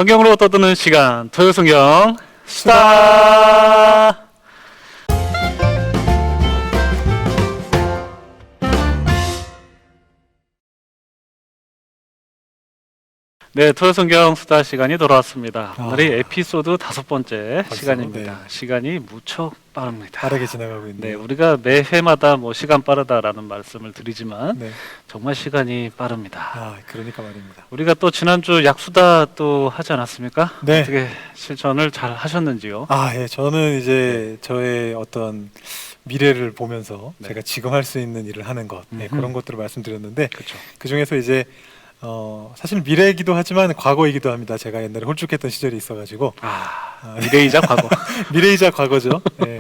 성경으로 떠드는 시간, 토요성경 수다. 네, 토요성경 수다 시간이 돌아왔습니다. 오늘이 에피소드 5번째 시간입니다. 네. 시간이 무척 빠릅니다. 빠르게 지나가고 네, 있네요. 우리가 매 회마다 뭐 시간 빠르다라는 말씀을 드리지만 네. 정말 시간이 빠릅니다. 그러니까 말입니다. 우리가 또 지난주 약수다 또 하지 않았습니까? 네. 어떻게 실천을 잘 하셨는지요? 예, 저는 이제 저의 어떤 미래를 보면서 네. 제가 지금 할 수 있는 일을 하는 것, 음흠. 그런 것들을 말씀드렸는데 그렇죠. 그 중에서 이제 사실 미래이기도 하지만 과거이기도 합니다. 제가 옛날에 홀쭉했던 시절이 있어가지고 미래이자 과거. 미래이자 과거죠. 네.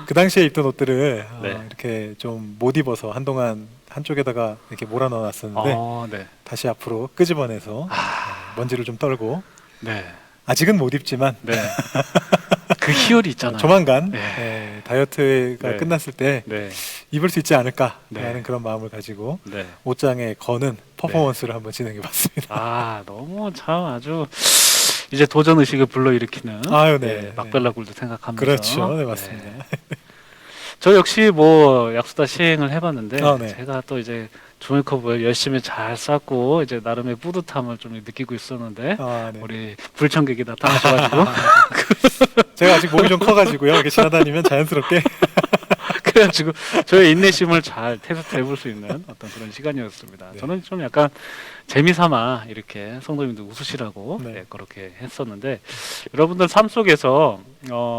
그 당시에 입던 옷들을 네. 이렇게 좀 못 입어서 한동안 한쪽에다가 이렇게 몰아넣어놨었는데 네. 다시 앞으로 끄집어내서 먼지를 좀 떨고 네. 아직은 못 입지만 네. 그 희열이 있잖아요. 조만간 네. 다이어트가 네. 끝났을 때 네. 입을 수 있지 않을까라는 네. 그런 마음을 가지고 네. 옷장에 거는 퍼포먼스를 한번 진행해봤습니다. 너무 참 아주 이제 도전 의식을 불러일으키는 아유, 네. 막벨라굴도 생각하면서. 그렇죠, 네, 맞습니다. 저 역시 뭐 약수다 시행을 해봤는데 네. 제가 또 이제 종이컵을 열심히 잘 쌓고 이제 나름의 뿌듯함을 좀 느끼고 있었는데 네. 우리 불청객이 나타나셔가지고 제가 아직 몸이 좀 커가지고요. 이렇게 지나다니면 자연스럽게 그래가지고 저의 인내심을 잘 테스트 해볼 수 있는 어떤 그런 시간이었습니다. 네. 저는 좀 약간 재미삼아 이렇게 성도님들 웃으시라고 네. 그렇게 했었는데 여러분들 삶 속에서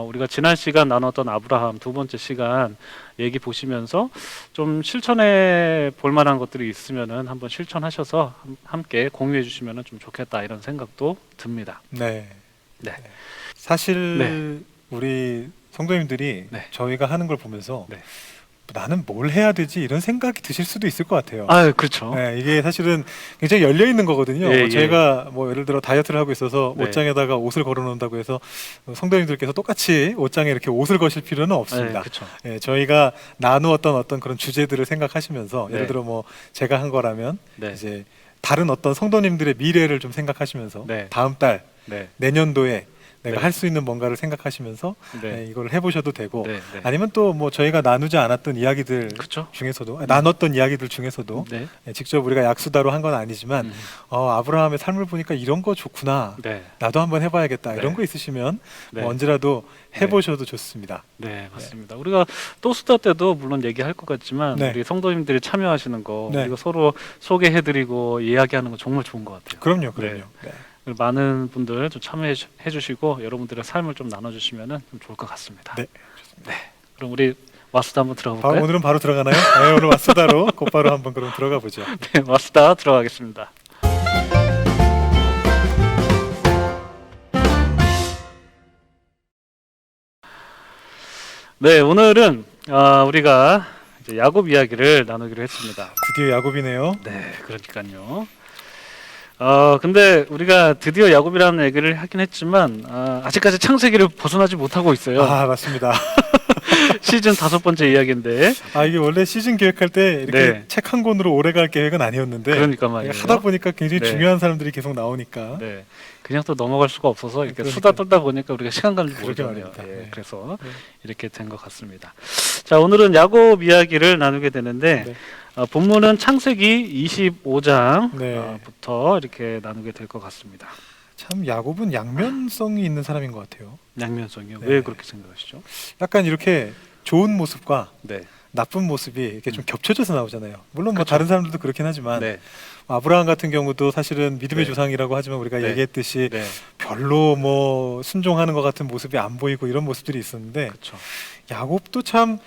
우리가 지난 시간 나눴던 아브라함 2번째 시간 얘기 보시면서 좀 실천해 볼 만한 것들이 있으면은 한번 실천하셔서 함께 공유해 주시면은 좀 좋겠다 이런 생각도 듭니다. 네. 네. 사실 네. 우리 성도님들이 네. 저희가 하는 걸 보면서 네. 나는 뭘 해야 되지 이런 생각이 드실 수도 있을 것 같아요. 그렇죠. 네, 이게 사실은 굉장히 열려 있는 거거든요. 예, 예. 저희가 뭐 예를 들어 다이어트를 하고 있어서 네. 옷장에다가 옷을 걸어 놓는다고 해서 성도님들께서 똑같이 옷장에 이렇게 옷을 거실 필요는 없습니다. 그렇죠. 저희가 나누었던 어떤 그런 주제들을 생각하시면서 네. 예를 들어 뭐 제가 한 거라면 네. 이제 다른 어떤 성도님들의 미래를 좀 생각하시면서 네. 다음 달 네. 내년도에 내가 네. 할 수 있는 뭔가를 생각하시면서 네. 이걸 해보셔도 되고 네. 네. 아니면 또 뭐 저희가 나누지 않았던 이야기들 그렇죠. 중에서도 나눴던 이야기들 중에서도 네. 직접 우리가 약수다로 한 건 아니지만 아브라함의 삶을 보니까 이런 거 좋구나. 네. 나도 한번 해봐야겠다. 네. 이런 거 있으시면 네. 뭐 언제라도 해보셔도 좋습니다. 네, 맞습니다. 우리가 또 수다 때도 물론 얘기할 것 같지만 네. 우리 성도님들이 참여하시는 거 네. 우리가 서로 소개해드리고 이야기하는 거 정말 좋은 것 같아요. 그럼요. 네. 네. 많은 분들 좀 참여해 주시고 여러분들의 삶을 좀 나눠주시면 좀 좋을 것 같습니다. 네. 그럼 우리 와수다 한번 들어가 바로 볼까요? 오늘은 바로 들어가나요? 네, 오늘 와수다로 곧바로 한번 그럼 들어가 보죠. 네, 와수다 들어가겠습니다. 네, 오늘은 우리가 이제 야곱 이야기를 나누기로 했습니다. 드디어 야곱이네요. 네, 그러니까요. 근데 우리가 드디어 야곱이라는 얘기를 하긴 했지만 아직까지 창세기를 벗어나지 못하고 있어요. 맞습니다. 시즌 5번째 이야기인데. 이게 원래 시즌 계획할 때 이렇게 네. 책 한 권으로 오래 갈 계획은 아니었는데 그러니까 말이에요. 하다 보니까 굉장히 네. 중요한 사람들이 계속 나오니까 네, 그냥 또 넘어갈 수가 없어서 이렇게 그러니까. 수다 떨다 보니까 우리가 시간 가는 줄 그러게 모르겠네요. 말입니다. 네. 그래서 이렇게 된 것 같습니다. 자, 오늘은 야곱 이야기를 나누게 되는데 네. 본문은 창세기 25장부터 네. 이렇게 나누게 될 것 같습니다. 참 야곱은 양면성이 있는 사람인 것 같아요. 양면성이요? 네. 왜 그렇게 생각하시죠? 약간 이렇게 좋은 모습과 네. 나쁜 모습이 이렇게 좀 겹쳐져서 나오잖아요. 물론 뭐 그쵸. 다른 사람들도 그렇긴 하지만 네. 아브라함 같은 경우도 사실은 믿음의 네. 조상이라고 하지만 우리가 네. 얘기했듯이 네. 별로 뭐 순종하는 것 같은 모습이 안 보이고 이런 모습들이 있었는데 그렇죠. 야곱도 참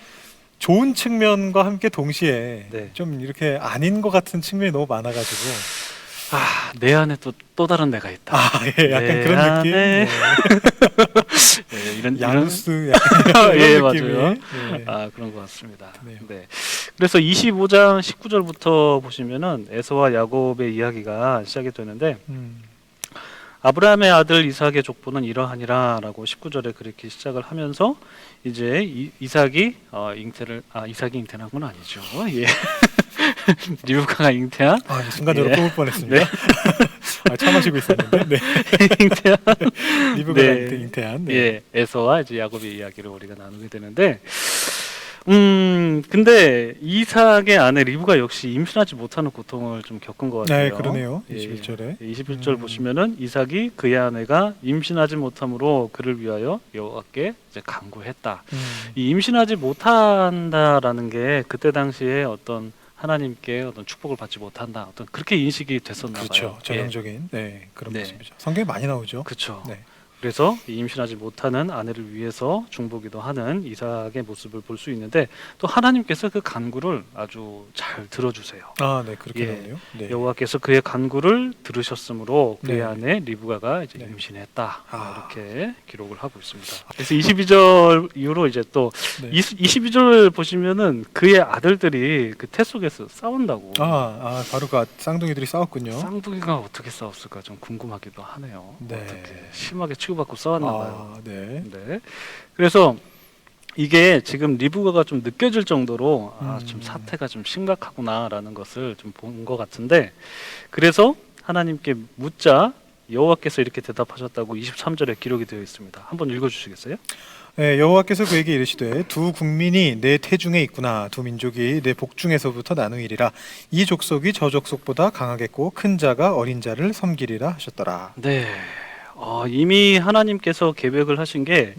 좋은 측면과 함께 동시에 네. 좀 이렇게 아닌 것 같은 측면이 너무 많아가지고 내 안에 또 다른 내가 있다. 예, 약간 내 그런 느낌. 안에. 네. 이런 양스 약간 예, 이런 느낌이. 맞아요. 예. 그런 것 같습니다. 네. 네. 그래서 25장 19절부터 보시면은 에서와 야곱의 이야기가 시작이 되는데 아브라함의 아들 이삭의 족보는 이러하니라라고 19절에 그렇게 시작을 하면서 이제 이삭이 이삭이 잉태한 건 아니죠. 예. 리브카가 잉태한 순간적으로 예. 뽑을 뻔했습니다. 네. 차 마시고 있었는데. 네. 잉태한 리브가 네. 잉태한. 네. 예, 에서와 이제 야곱의 이야기를 우리가 나누게 되는데, 근데 이삭의 아내 리브가 역시 임신하지 못하는 고통을 좀 겪은 것 같아요. 네, 그러네요. 예, 21절에. 21절 보시면은 이삭이 그의 아내가 임신하지 못함으로 그를 위하여 여호와께 이제 간구했다. 이 임신하지 못한다라는 게 그때 당시에 어떤 하나님께 어떤 축복을 받지 못한다, 어떤 그렇게 인식이 됐었나 봐요. 그렇죠. 전형적인 그런 네. 모습이죠. 성경에 많이 나오죠. 그렇죠. 네. 그래서 이 임신하지 못하는 아내를 위해서 중보기도 하는 이삭의 모습을 볼 수 있는데, 또 하나님께서 그 간구를 아주 잘 들어주세요. 아, 네, 그렇게 예. 나오네요. 네. 여호와께서 그의 간구를 들으셨으므로 그의 네. 아내 리브가가 이제 네. 임신했다. 아. 이렇게 기록을 하고 있습니다. 그래서 22절 이후로 이제 또 네. 22절 보시면은 그의 아들들이 그 태 속에서 싸운다고. 바로 그 쌍둥이들이 싸웠군요. 쌍둥이가 어떻게 싸웠을까 좀 궁금하기도 하네요. 네. 어떻게 심하게 치고받고 싸웠나 봐요. 네. 네. 그래서 이게 지금 리브가가 좀 느껴질 정도로 좀 사태가 좀 심각하구나라는 것을 좀 본 것 같은데, 그래서 하나님께 묻자 여호와께서 이렇게 대답하셨다고 23절에 기록이 되어 있습니다. 한번 읽어주시겠어요? 네, 여호와께서 그에게 이르시되 두 국민이 내 태중에 있구나. 두 민족이 내 복중에서부터 나누이리라. 이 족속이 저 족속보다 강하겠고 큰 자가 어린 자를 섬기리라 하셨더라. 네. 이미 하나님께서 계획을 하신 게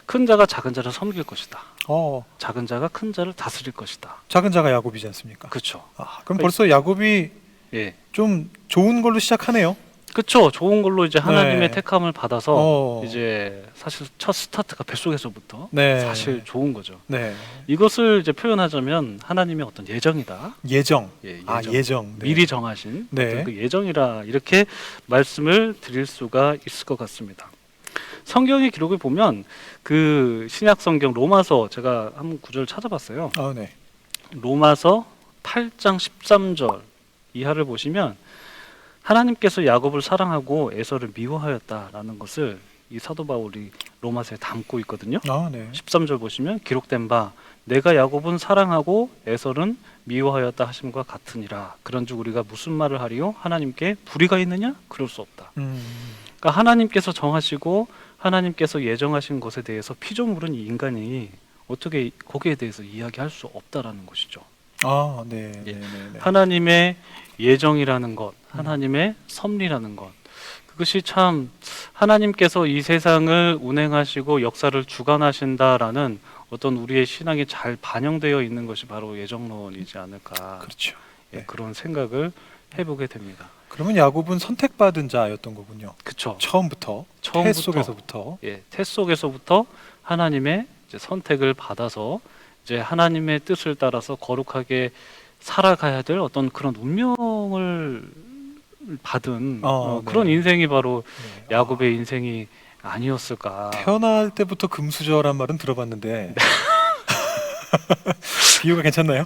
큰 네. 자가 작은 자를 섬길 것이다. 어, 작은 자가 큰 자를 다스릴 것이다. 작은 자가 야곱이지 않습니까? 그렇죠. 그럼 벌써 야곱이 예. 좀 좋은 걸로 시작하네요. 그렇죠. 좋은 걸로 이제 하나님의 네. 택함을 받아서 어. 이제 사실 첫 스타트가 뱃속에서부터 네. 사실 좋은 거죠. 네. 이것을 이제 표현하자면 하나님의 어떤 예정이다. 예정. 예, 예정. 네. 미리 정하신 네. 어떤 그 예정이라 이렇게 말씀을 드릴 수가 있을 것 같습니다. 성경의 기록을 보면 그 신약 성경 로마서 제가 한번 구절 찾아봤어요. 네. 로마서 8장 13절 이하를 보시면 하나님께서 야곱을 사랑하고 에서를 미워하였다라는 것을 이 사도 바울이 로마서에 담고 있거든요. 네. 13절 보시면 기록된 바 내가 야곱은 사랑하고 에서는 미워하였다 하심과 같으니라. 그런즉 우리가 무슨 말을 하리요? 하나님께 불의가 있느냐? 그럴 수 없다. 그러니까 하나님께서 정하시고 하나님께서 예정하신 것에 대해서 피조물은 이 인간이 어떻게 거기에 대해서 이야기할 수 없다라는 것이죠. 네. 예. 네. 하나님의 예정이라는 것, 하나님의 섭리라는 것, 그것이 참 하나님께서 이 세상을 운행하시고 역사를 주관하신다라는 어떤 우리의 신앙이 잘 반영되어 있는 것이 바로 예정론이지 않을까. 그렇죠. 네. 그런 생각을 해보게 됩니다. 그러면 야곱은 선택받은 자였던 거군요. 그렇죠. 처음부터. 태 속에서부터. 태 속에서부터 하나님의 이제 선택을 받아서 이제 하나님의 뜻을 따라서 거룩하게 살아가야 될 어떤 그런 운명을 받은 그런 네. 인생이 바로 네. 야곱의 인생이 아니었을까. 태어날 때부터 금수저란 말은 들어봤는데 비유가 괜찮나요?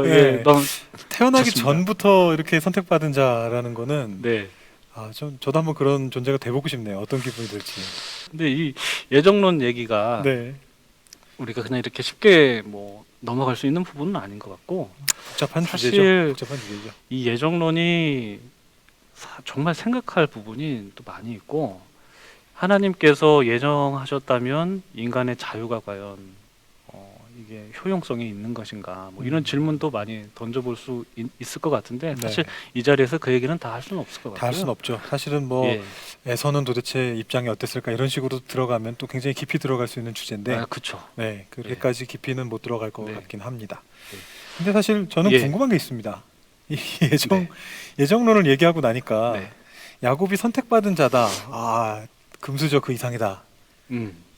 예, 네. 너무 태어나기 좋습니다. 전부터 이렇게 선택받은 자라는 거는 네. 저도 한번 그런 존재가 돼보고 싶네요. 어떤 기분이 들지. 근데 이 예정론 얘기가 네. 우리가 그냥 이렇게 쉽게 뭐 넘어갈 수 있는 부분은 아닌 것 같고, 복잡한 사실 주제죠. 복잡한 주제죠. 이 예정론이 정말 생각할 부분이 또 많이 있고, 하나님께서 예정하셨다면 인간의 자유가 과연 이게 효용성이 있는 것인가, 뭐 이런 질문도 많이 던져볼 수 있을 것 같은데, 사실 이 자리에서 그 얘기는 다 할 수는 없을 것 같아요. 다 할 수는 없죠. 사실은 뭐 예. 에서는 도대체 입장이 어땠을까 이런 식으로 들어가면 또 굉장히 깊이 들어갈 수 있는 주제인데 그렇죠. 네, 그렇게까지 깊이는 못 들어갈 것 네. 같긴 합니다. 네. 근데 사실 저는 예. 궁금한 게 있습니다. 이 네. 예정론을 얘기하고 나니까 네. 야곱이 선택받은 자다. 금수저 그 이상이다.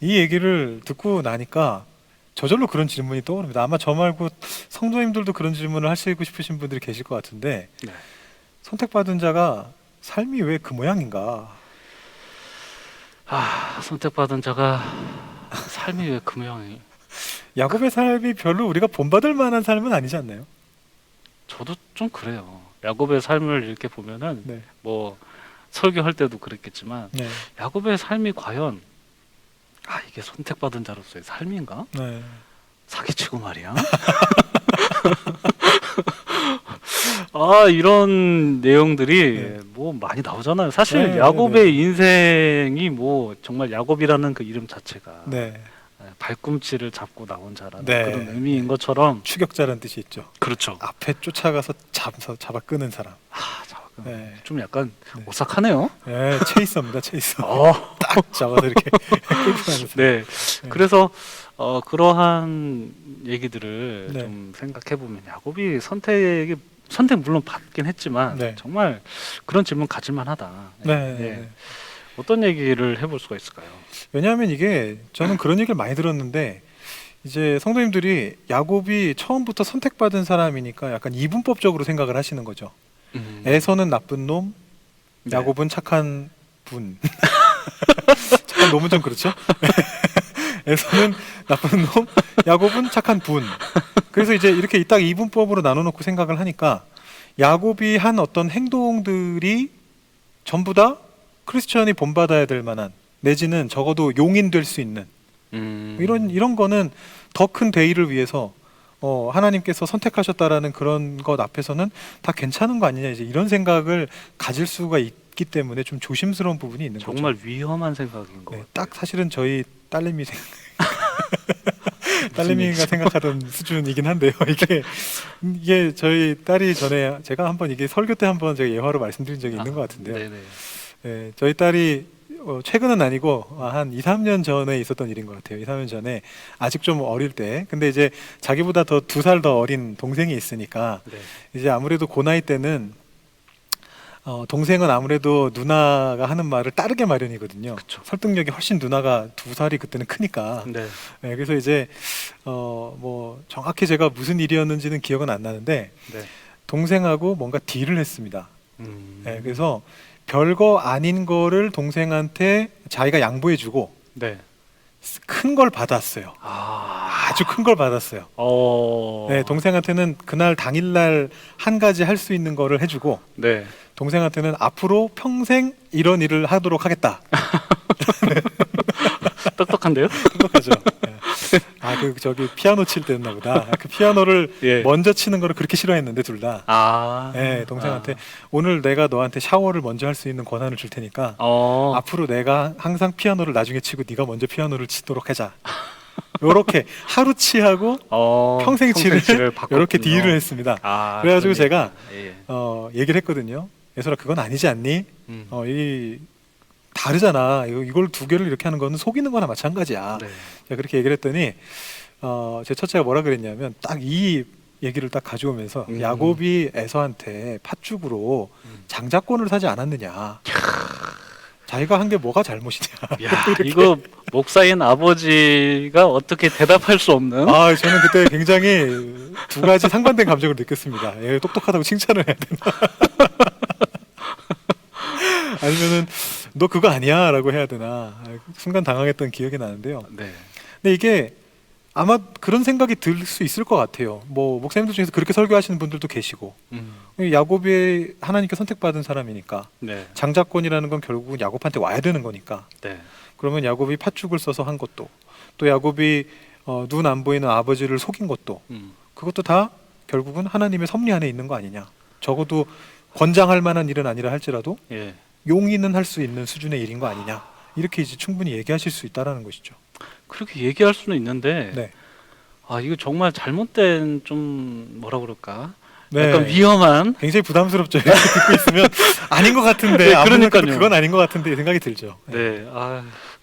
이 얘기를 듣고 나니까 저절로 그런 질문이 떠오릅니다. 아마 저 말고 성도님들도 그런 질문을 하시고 싶으신 분들이 계실 것 같은데, 네. 선택받은 자가 삶이 왜 그 모양인가? 선택받은 자가 삶이 왜 그 모양이? 야곱의 삶이 별로 우리가 본받을 만한 삶은 아니지 않나요? 저도 좀 그래요. 야곱의 삶을 이렇게 보면은 네. 뭐 설교할 때도 그랬겠지만 네. 야곱의 삶이 과연 이게 선택받은 자로서의 삶인가? 네. 사기치고 말이야. 이런 내용들이 네. 뭐 많이 나오잖아요. 사실 네, 야곱의 네. 인생이 뭐 정말 야곱이라는 그 이름 자체가 네. 발꿈치를 잡고 나온 자라는 네. 그런 의미인 것처럼. 추격자라는 뜻이 있죠. 그렇죠. 앞에 쫓아가서 잡아 끄는 사람. 잠깐. 네. 좀 약간 네. 오싹하네요. 네, 체이서입니다. 체이서. 어, 딱 잡아서 이렇게 끌고 가는 사람. 네. 네. 그래서 그러한 얘기들을 네. 좀 생각해 보면 야곱이 선택 물론 받긴 했지만 네. 정말 그런 질문 가질만하다. 네. 네. 어떤 얘기를 해볼 수가 있을까요? 왜냐하면 이게 저는 그런 얘기를 많이 들었는데 이제 성도님들이 야곱이 처음부터 선택받은 사람이니까 약간 이분법적으로 생각을 하시는 거죠. 에서는 나쁜 놈, 네. 야곱은 착한 분. 착한 놈은 좀 그렇죠? 에서는 나쁜 놈, 야곱은 착한 분. 그래서 이제 이렇게 딱 이분법으로 나눠놓고 생각을 하니까 야곱이 한 어떤 행동들이 전부 다 크리스천이 본받아야 될 만한 내지는 적어도 용인될 수 있는 이런 거는 더 큰 대의를 위해서 하나님께서 선택하셨다라는 그런 것 앞에서는 다 괜찮은 거 아니냐 이제 이런 생각을 가질 수가 있기 때문에 좀 조심스러운 부분이 있는 거죠. 정말 위험한 생각인 것 네, 같아요. 딱 사실은 저희 딸내미가 생각하던 수준이긴 한데요. 이게 저희 딸이 전에 제가 한번 이게 설교 때 한번 제가 예화로 말씀드린 적이 있는 것 같은데요. 네네. 네, 저희 딸이 최근은 아니고 한 2, 3년 전에 있었던 일인 것 같아요. 2, 3년 전에 아직 좀 어릴 때. 근데 이제 자기보다 더 2살 더 어린 동생이 있으니까 네. 이제 아무래도 그 나이 때는 동생은 아무래도 누나가 하는 말을 따르게 마련이거든요. 그쵸. 설득력이 훨씬 누나가 2살이 그때는 크니까. 네. 네, 그래서 이제 뭐 정확히 제가 무슨 일이었는지는 기억은 안 나는데 네. 동생하고 뭔가 딜을 했습니다. 음. 네, 그래서 별거 아닌 거를 동생한테 자기가 양보해주고 네. 큰 걸 받았어요. 아주 큰 걸 받았어요. 네, 동생한테는 그날 당일날 한 가지 할 수 있는 거를 해주고 네. 동생한테는 앞으로 평생 이런 일을 하도록 하겠다. 똑똑한데요? 똑똑하죠. 네. 저기 피아노 칠 때였나 보다. 그 피아노를 예. 먼저 치는 거를 그렇게 싫어했는데 둘 다. 네, 동생한테 오늘 내가 너한테 샤워를 먼저 할 수 있는 권한을 줄 테니까 앞으로 내가 항상 피아노를 나중에 치고 네가 먼저 피아노를 치도록 하자. 요렇게 하루치하고 평생 치를 이렇게 딜을 했습니다. 그래가지고 제가 예. 얘기를 했거든요. 예솔아 그건 아니지 않니? 다르잖아. 이걸 두 개를 이렇게 하는 거는 속이는 거나 마찬가지야. 네. 제가 그렇게 얘기를 했더니 제 첫째가 뭐라 그랬냐면 딱 이 얘기를 딱 가져오면서 야곱이 에서한테 팥죽으로 장자권을 사지 않았느냐. 자기가 한 게 뭐가 잘못이냐. 야, 이거 목사인 아버지가 어떻게 대답할 수 없는. 저는 그때 굉장히 두 가지 상반된 감정을 느꼈습니다. 얘 똑똑하다고 칭찬을 해야 되나? 아니면은 너 그거 아니야라고 해야 되나? 순간 당황했던 기억이 나는데요. 네. 근데 이게 아마 그런 생각이 들 수 있을 것 같아요. 뭐 목사님들 중에서 그렇게 설교하시는 분들도 계시고 야곱이 하나님께 선택받은 사람이니까 네. 장자권이라는 건 결국은 야곱한테 와야 되는 거니까. 네. 그러면 야곱이 팥죽을 써서 한 것도 또 야곱이 눈 안 보이는 아버지를 속인 것도 그것도 다 결국은 하나님의 섭리 안에 있는 거 아니냐. 적어도 권장할 만한 일은 아니라 할지라도 예. 용인은 할 수 있는 수준의 일인 거 아니냐. 이렇게 이제 충분히 얘기하실 수 있다라는 것이죠. 그렇게 얘기할 수는 있는데 네. 이거 정말 잘못된 좀 뭐라 그럴까? 네. 약간 위험한. 굉장히 부담스럽죠. 이렇게 듣고 있으면 아닌 것 같은데 네, 아무래도 그러니까요. 그건 아닌 것 같은데 이 생각이 들죠. 네.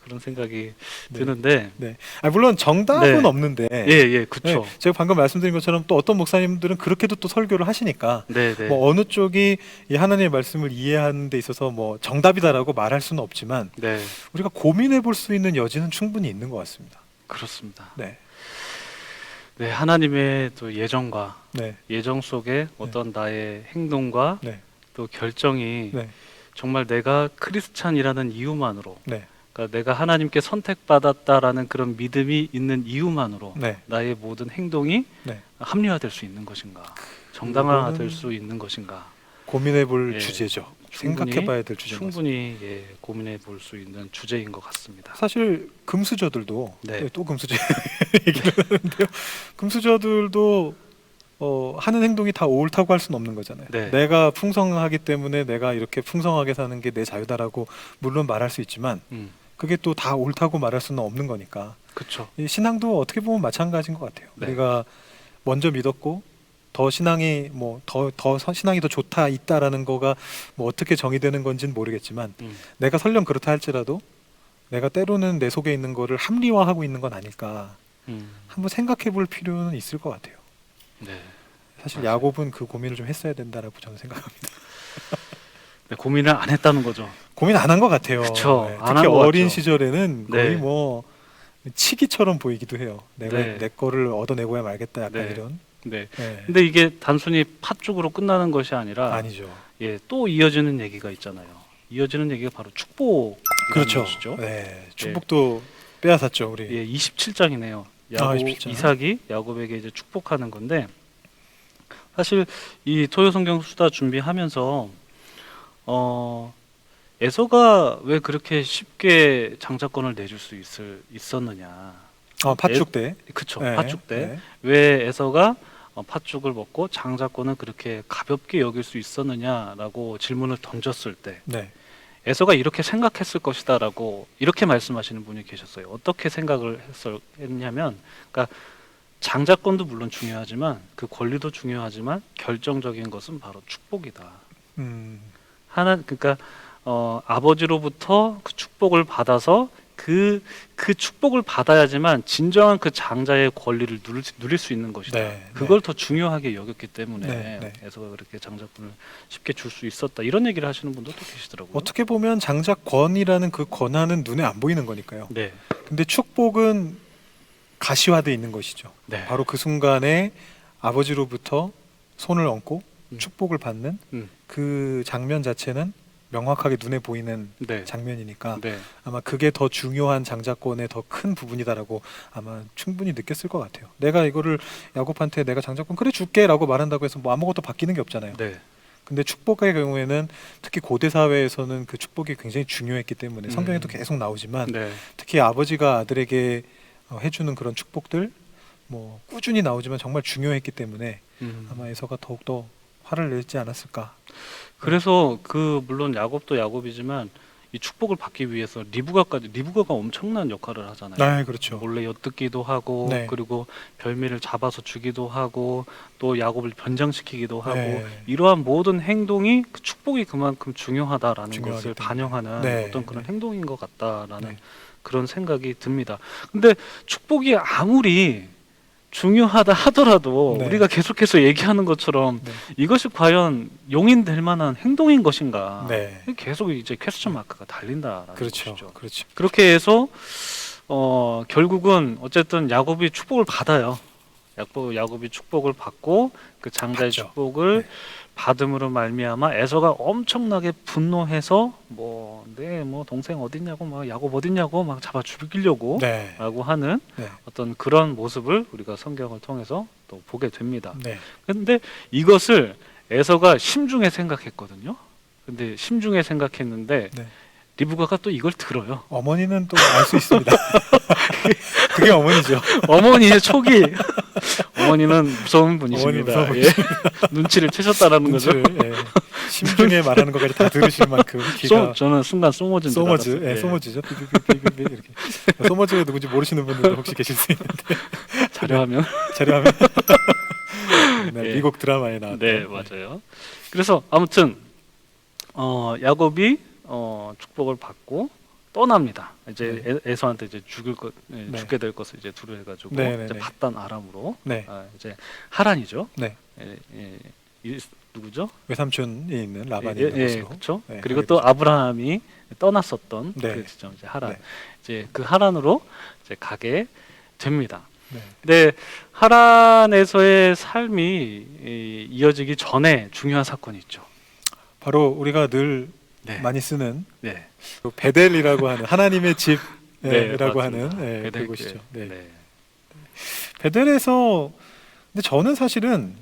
그런 생각이 네. 드는데. 네. 물론 정답은 네. 없는데. 예, 그렇죠. 네, 제가 방금 말씀드린 것처럼 또 어떤 목사님들은 그렇게도 또 설교를 하시니까 네, 네. 뭐 어느 쪽이 이 하나님의 말씀을 이해하는 데 있어서 뭐 정답이다라고 말할 수는 없지만 네. 우리가 고민해 볼 수 있는 여지는 충분히 있는 것 같습니다. 그렇습니다. 네. 네, 하나님의 또 예정과 네. 예정 속에 어떤 나의 행동과 네. 또 결정이 네. 정말 내가 크리스찬이라는 이유만으로, 네. 그러니까 내가 하나님께 선택받았다라는 그런 믿음이 있는 이유만으로 네. 나의 모든 행동이 네. 합리화될 수 있는 것인가, 정당화될 이거는 수 있는 것인가, 고민해 볼 예, 주제죠. 충분히, 생각해 봐야 될 주제인 것 같습니다. 충분히 고민해 볼 수 있는 주제인 것 같습니다. 사실 금수저들도 네. 또 금수저 얘기를 하는데요. 금수저들도 하는 행동이 다 옳다고 할 수는 없는 거잖아요. 네. 내가 풍성하기 때문에 내가 이렇게 풍성하게 사는 게 내 자유다라고 물론 말할 수 있지만 그게 또 다 옳다고 말할 수는 없는 거니까. 그렇죠. 이 신앙도 어떻게 보면 마찬가지인 것 같아요. 네. 우리가 먼저 믿었고 더 신앙이 더 신앙이 더 좋다 있다라는 거가 뭐 어떻게 정의되는 건지는 모르겠지만 내가 설령 그렇다 할지라도 내가 때로는 내 속에 있는 거를 합리화하고 있는 건 아닐까 한번 생각해 볼 필요는 있을 것 같아요. 네. 사실 맞아요. 야곱은 그 고민을 좀 했어야 된다라고 저는 생각합니다. 네, 고민을 안 했다는 거죠. 고민 안 한 것 같아요. 그쵸. 네, 안 특히 한것 어린 같죠. 시절에는 거의 네. 뭐 치기처럼 보이기도 해요. 내가 네. 내 거를 얻어내고야 말겠다 약간 네. 이런. 네. 네. 근데 이게 단순히 팥죽으로 끝나는 것이 아니라 아니죠. 예, 또 이어지는 얘기가 있잖아요. 이어지는 얘기가 바로 축복이라는 그렇죠. 것이죠. 네. 축복도 빼앗았죠 우리. 예, 27장이네요. 27장. 이삭이 야곱에게 이제 축복하는 건데 사실 이 토요 성경 수다 준비하면서 에서가 왜 그렇게 쉽게 장자권을 내줄 수 있었느냐. 팥죽 때. 그쵸. 네. 팥죽 때. 네. 왜 에서가 팥죽을 먹고 장자권을 그렇게 가볍게 여길 수 있었느냐라고 질문을 던졌을 때 네. 에서가 이렇게 생각했을 것이다라고 이렇게 말씀하시는 분이 계셨어요. 어떻게 생각을 했냐면, 그러니까 장자권도 물론 중요하지만 그 권리도 중요하지만 결정적인 것은 바로 축복이다. 그러니까 아버지로부터 그 축복을 받아서 그 축복을 받아야지만 진정한 그 장자의 권리를 누릴 수 있는 것이다. 네, 그걸 더 중요하게 여겼기 때문에 네. 에서가 그렇게 장자권을 쉽게 줄 수 있었다. 이런 얘기를 하시는 분도 또 계시더라고요. 어떻게 보면 장자권이라는 그 권한은 눈에 안 보이는 거니까요. 네, 근데 축복은 가시화되어 있는 것이죠. 네. 바로 그 순간에 아버지로부터 손을 얹고 축복을 받는 음. 그 장면 자체는 명확하게 눈에 보이는 네, 장면이니까 네, 아마 그게 더 중요한 장자권의 더 큰 부분이다라고 아마 충분히 느꼈을 것 같아요. 내가 이거를 야곱한테 내가 장자권 그래 줄게라고 말한다고 해서 뭐 아무것도 바뀌는 게 없잖아요. 네, 근데 축복의 경우에는 특히 고대 사회에서는 그 축복이 굉장히 중요했기 때문에 성경에도 계속 나오지만 네. 특히 아버지가 아들에게 해주는 그런 축복들 뭐 꾸준히 나오지만 정말 중요했기 때문에 아마 에서가 더욱더 화를 내지 않았을까. 그래서 물론 야곱도 야곱이지만 이 축복을 받기 위해서 리브가가 엄청난 역할을 하잖아요. 네, 그렇죠. 몰래 엿듣기도 하고 네. 그리고 별미를 잡아서 주기도 하고 또 야곱을 변장시키기도 하고 네. 이러한 모든 행동이 그 축복이 그만큼 중요하다라는 중요하기 것을 때문에. 반영하는 네, 어떤 그런 네. 행동인 것 같다라는 네. 그런 생각이 듭니다. 근데 축복이 아무리 중요하다 하더라도 네. 우리가 계속해서 얘기하는 것처럼 네. 이것이 과연 용인될 만한 행동인 것인가? 네. 계속 이제 퀘스천 마크가 달린다라는 그렇죠. 것이죠. 그렇죠. 그렇게 해서 결국은 어쨌든 야곱이 축복을 받아요. 야곱이 축복을 받고 그 장자의 받죠. 축복을 네. 받음으로 말미암아 에서가 엄청나게 분노해서 뭐 동생 어딨냐고 막 야곱 어딨냐고 막 잡아 죽이려고 네. 라고 하는 네. 어떤 그런 모습을 우리가 성경을 통해서 또 보게 됩니다. 네. 근데 이것을 에서가 심중에 생각했거든요. 근데 심중에 생각했는데 네. 리브가가 또 이걸 들어요. 어머니는 또 알 수 있습니다. 그게 어머니죠. 어머니의 촉이 어머니는 무서운 분이십니다. 어머니 무서운 예. 눈치를 채셨다라는 거죠. 눈치를, 예. 심중에 말하는 것까지 다 들으실 만큼 귀가 저는 순간 소머즈인 줄 소머즈, 알았어요. 예, 소머즈죠. 삐삐삐삐삐 이렇게. 소머즈가 누군지 모르시는 분들도 혹시 계실 수 있는데 자료하면 자료하면 네, 예. 미국 드라마에 나왔던. 네, 맞아요. 그래서 아무튼 야곱이 축복을 받고 떠납니다. 이제 에서한테 이제 네. 죽게 될 것을 이제 두려워해가지고 네, 네, 이제 네. paddan 아람으로 네. 이제 하란이죠. 네. 누구죠? 외삼촌이 있는 라반이 있는 곳으로. 그렇죠. 네, 그리고 가게 또 되죠. 아브라함이 떠났었던 네. 그 지점 이제 하란. 네. 이제 그 하란으로 이제 가게 됩니다. 네. 근데 하란에서의 삶이 이어지기 전에 중요한 사건이 있죠. 바로 우리가 늘 네. 많이 쓰는 네. 그 베델이라고 하는 하나님의 네, 집이라고 맞습니다. 하는 베델 그곳이죠. 교회. 네. 네. 베델에서 근데 저는 사실은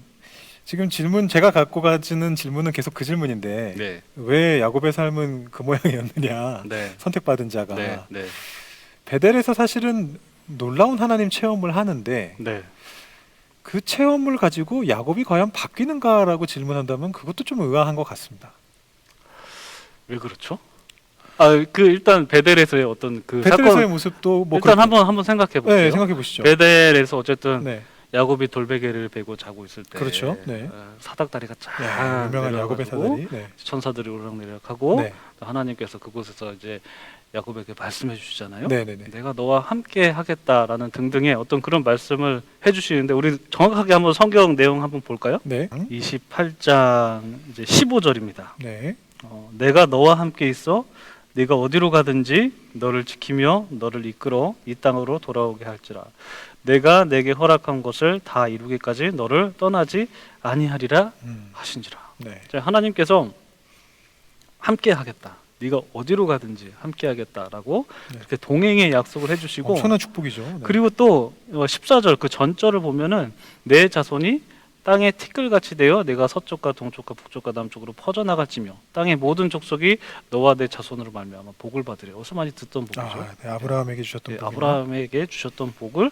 지금 제가 갖고 가지는 질문은 계속 그 질문인데 네. 왜 야곱의 삶은 그 모양이었느냐 네. 선택받은 자가 네. 네. 베델에서 사실은 놀라운 하나님 체험을 하는데 네. 그 체험을 가지고 야곱이 과연 바뀌는가라고 질문한다면 그것도 좀 의아한 것 같습니다. 왜 그렇죠? 그 일단 베델에서의 어떤 그 베델에서의 사건 모습도 뭐 일단 그렇게- 한번 생각해 볼게요. 네, 생각해 보시죠. 베델에서 어쨌든 네, 야곱이 돌베개를 베고 자고 있을 때 그렇죠. 네. 사닥다리가 쫙 네, 유명한 야곱의 내려가지고 사다리. 네. 천사들이 오르락내리락하고 네, 또 하나님께서 그곳에서 이제 야곱에게 말씀해 주시잖아요. 네, 네, 네. 내가 너와 함께 하겠다라는 등등의 어떤 그런 말씀을 해주시는데 우리 정확하게 한번 성경 내용 한번 볼까요? 네, 28장 이제 15절입니다. 네, 내가 너와 함께 있어 네가 어디로 가든지 너를 지키며 너를 이끌어 이 땅으로 돌아오게 할지라 내가 내게 허락한 것을 다 이루기까지 너를 떠나지 아니하리라 하신지라. 네, 자, 하나님께서 함께 하겠다. 네가 어디로 가든지 함께 하겠다라고 네. 이렇게 동행의 약속을 해주시고 엄청난 축복이죠. 네. 그리고 또 14절 그 전절을 보면은 내 자손이 땅에 티끌같이 되어 내가 서쪽과 동쪽과 북쪽과 남쪽으로 퍼져나갈지며 땅의 모든 족속이 너와 내 자손으로 말미암아 복을 받으리라. 어디서 많이 듣던 복이죠. 네, 아브라함에게 주셨던 네, 복이나. 아브라함에게 주셨던 복을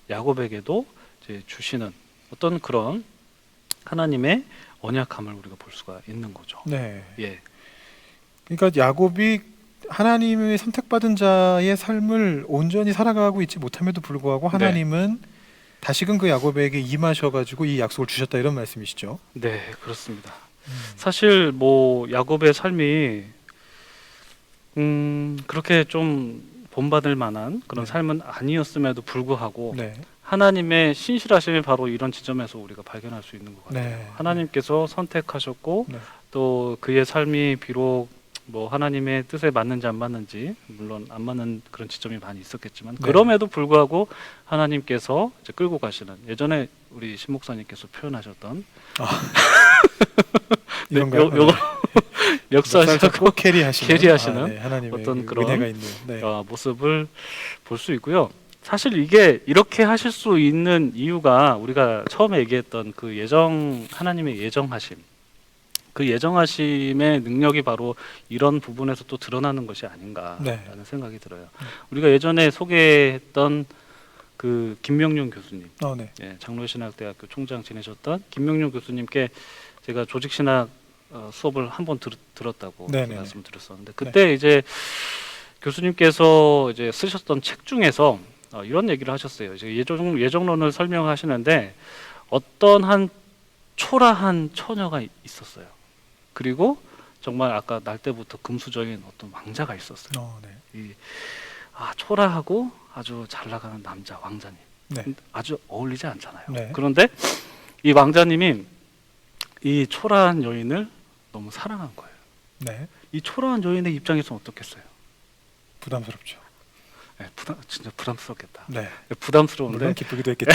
야곱에게도 이제 주시는 어떤 그런 하나님의 언약함을 우리가 볼 수가 있는 거죠. 네. 예, 그러니까 야곱이 하나님의 선택받은 자의 삶을 온전히 살아가고 있지 못함에도 불구하고 하나님은 다시금 그 야곱에게 임하셔가지고 이 약속을 주셨다 이런 말씀이시죠. 네, 그렇습니다. 사실 뭐 야곱의 삶이 그렇게 좀 본받을 만한 그런 네. 삶은 아니었음에도 불구하고 네, 하나님의 신실하심이 바로 이런 지점에서 우리가 발견할 수 있는 것 같아요. 네. 하나님께서 선택하셨고 네. 또 그의 삶이 비록 뭐 하나님의 뜻에 맞는지 안 맞는지 물론 안 맞는 그런 지점이 많이 있었겠지만 네. 그럼에도 불구하고 하나님께서 이제 끌고 가시는 예전에 우리 신 목사님께서 표현하셨던 네, 이런가요? 요거 역사하시고 캐리하시는 네, 하나님의 어떤 그 그런 은혜가 있는. 네. 모습을 볼 수 있고요. 사실 이게 이렇게 하실 수 있는 이유가 우리가 처음에 얘기했던 그 하나님의 예정하심 그 예정하심의 능력이 바로 이런 부분에서 또 드러나는 것이 아닌가라는 네. 생각이 들어요. 우리가 예전에 소개했던 그 김명룡 교수님, 네. 예, 장로신학대학교 총장 지내셨던 김명룡 교수님께 제가 조직신학 수업을 한번 들었다고 네네네. 말씀드렸었는데 그때 이제 교수님께서 이제 쓰셨던 책 중에서 이런 얘기를 하셨어요. 이제 예정론을 설명하시는데 어떤 한 초라한 처녀가 있었어요. 그리고 정말 아까 날 때부터 금수저인 어떤 왕자가 있었어요. 네. 초라하고 아주 잘 나가는 남자 왕자님. 네. 아주 어울리지 않잖아요. 네. 그런데 이 왕자님이 이 초라한 여인을 너무 사랑한 거예요. 네. 이 초라한 여인의 입장에서는 어떻겠어요? 부담스럽죠. 네, 진짜 부담스럽겠다. 네. 부담스러운데 물론 기쁘기도 했겠죠.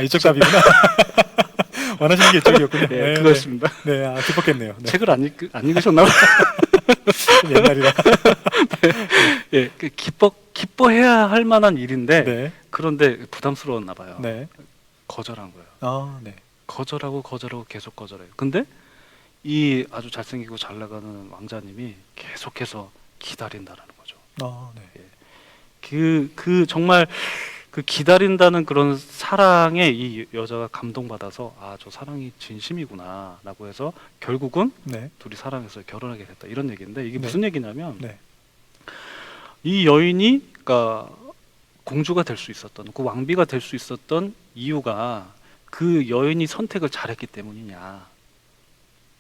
이쪽 답이구나. 원하시는 게 이쪽이었군요. 네, 그렇습니다. 네, 기뻤겠네요. 네. 책을 안 읽으셨나 봐요. 좀 옛날이라. 예, 기뻐해야 할 만한 일인데 네. 그런데 부담스러웠나 봐요. 네. 거절한 거예요. 네. 거절하고 계속 거절해요. 근데 이 아주 잘생기고 잘 나가는 왕자님이 계속해서 기다린다라는 거죠. 네. 정말 그 기다린다는 그런 사랑에 이 여자가 감동받아서 저 사랑이 진심이구나라고 해서 결국은 네. 둘이 사랑해서 결혼하게 됐다 이런 얘기인데 이게 네. 무슨 얘기냐면 네. 이 여인이 그러니까 공주가 될 수 있었던 그 왕비가 될 수 있었던 이유가 그 여인이 선택을 잘했기 때문이냐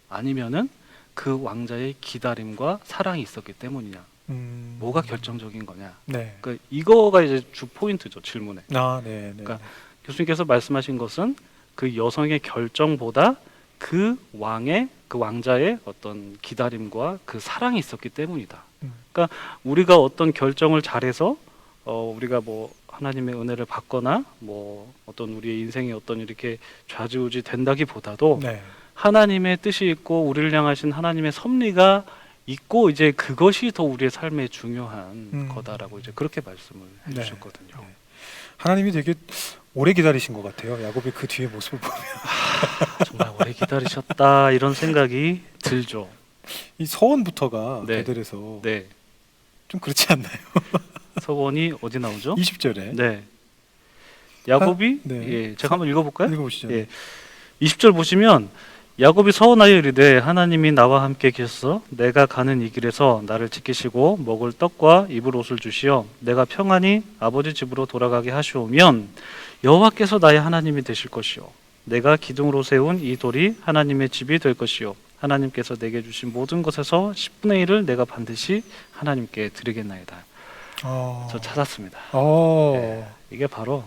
아니면은 그 왕자의 기다림과 사랑이 있었기 때문이냐 뭐가 결정적인 거냐 네. 그러니까 이거가 이제 주 포인트죠 질문에. 네. 네. 그러니까 교수님께서 말씀하신 것은 그 여성의 결정보다 그 왕자의 어떤 기다림과 그 사랑이 있었기 때문이다. 그러니까 우리가 어떤 결정을 잘해서 우리가 뭐 하나님의 은혜를 받거나 뭐 어떤 우리의 인생에 어떤 이렇게 좌지우지 된다기보다도 네. 하나님의 뜻이 있고 우리를 향하신 하나님의 섭리가 있고 이제 그것이 더 우리의 삶에 중요한 거다라고 이제 그렇게 말씀을 해주셨거든요. 네. 하나님이 되게 오래 기다리신 것 같아요. 야곱의 그 뒤에 모습을 보면 정말 오래 기다리셨다 이런 생각이 들죠. 이 서원부터가 네. 베델에서 네, 좀 그렇지 않나요? 서원이 어디 나오죠? 20절에 네, 야곱이 네. 예, 제가 한번 읽어볼까요? 읽어보시죠. 예. 20절 보시면 야곱이 서원하여 이르되 하나님이 나와 함께 계셔서 내가 가는 이 길에서 나를 지키시고 먹을 떡과 입을 옷을 주시어 내가 평안히 아버지 집으로 돌아가게 하시오면 여호와께서 나의 하나님이 되실 것이요 내가 기둥으로 세운 이 돌이 하나님의 집이 될 것이요 하나님께서 내게 주신 모든 것에서 10분의 1을 내가 반드시 하나님께 드리겠나이다. 저 찾았습니다. 예, 이게 바로